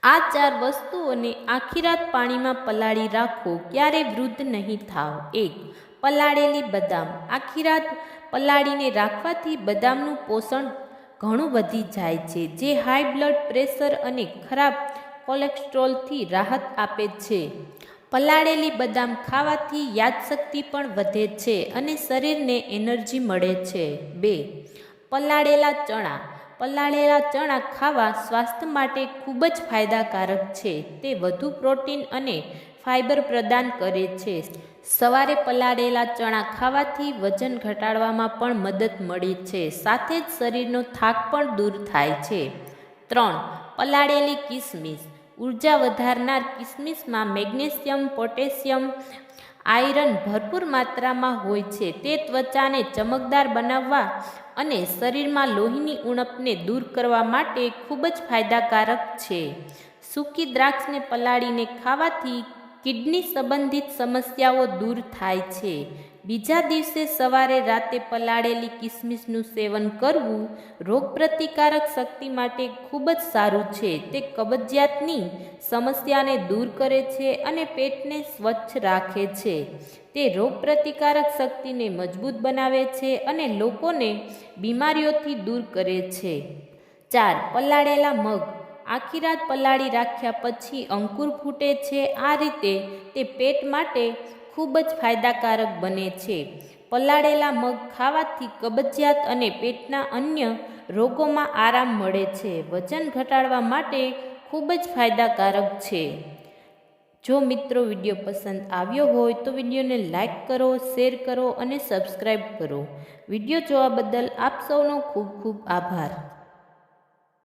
આ 4 વસ્તુઓને આખી રાત પાણીમાં પલાળી રાખો, ક્યારેય વૃદ્ધ નહીં થાવ. 1. પલાળેલી બદામ. આખી રાત પલાળીને રાખવાથી બદામનું પોષણ ઘણું વધી જાય છે, જે હાઈ બ્લડ પ્રેશર અને ખરાબ કોલેસ્ટ્રોલથી રાહત આપે છે. પલાળેલી બદામ ખાવાથી યાદશક્તિ પણ વધે છે અને શરીરને એનર્જી મળે છે. 2. પલાળેલા ચણા. પલાળેલા ચણા ખાવા સ્વાસ્થ્ય માટે ખૂબ જ ફાયદાકારક છે. તે વધુ પ્રોટીન અને ફાઇબર પ્રદાન કરે છે. સવારે પલાળેલા ચણા ખાવાથી વજન ઘટાડવામાં પણ મદદ મળે છે, સાથે જ શરીરનો થાક પણ દૂર થાય છે. 3. પલાળેલી કિસમિસ. ઉર્જા વધારનાર કિસમિસમાં મેગ્નેશિયમ, પોટેશિયમ, આયરન ભરપૂર માત્રામાં હોય છે. તે ત્વચાને ચમકદાર બનાવવા અને શરીરમાં લોહીની ઉણપને દૂર કરવા માટે ખૂબ જ ફાયદાકારક છે. સૂકી દ્રાક્ષને પલાળીને ખાવાથી કિડની સંબંધિત સમસ્યાઓ દૂર થાય છે. બીજા દિવસે સવારે રાતે પલાળેલી કિસમિસનું સેવન કરવું રોગપ્રતિકારક શક્તિ માટે ખૂબ જ સારું છે. તે કબજિયાતની સમસ્યાને દૂર કરે છે અને પેટને સ્વચ્છ રાખે છે. તે રોગપ્રતિકારક શક્તિને મજબૂત બનાવે છે અને લોકોને બીમારીઓથી દૂર કરે છે. 4. પલાળેલા મગ. આખી રાત પલાળી રાખ્યા પછી અંકુર ફૂટે છે. આ રીતે તે પેટ માટે ખૂબ જ ફાયદાકારક બને છે. પલાળેલા મગ ખાવાથી કબજિયાત અને પેટના અન્ય રોગોમાં આરામ મળે છે. વજન ઘટાડવા માટે ખૂબ જ ફાયદાકારક છે. જો મિત્રો વિડીયો પસંદ આવ્યો હોય તો વિડીયોને લાઈક કરો, શેર કરો અને સબસ્ક્રાઈબ કરો. વિડીયો જોવા બદલ આપ સૌનો ખૂબ ખૂબ આભાર.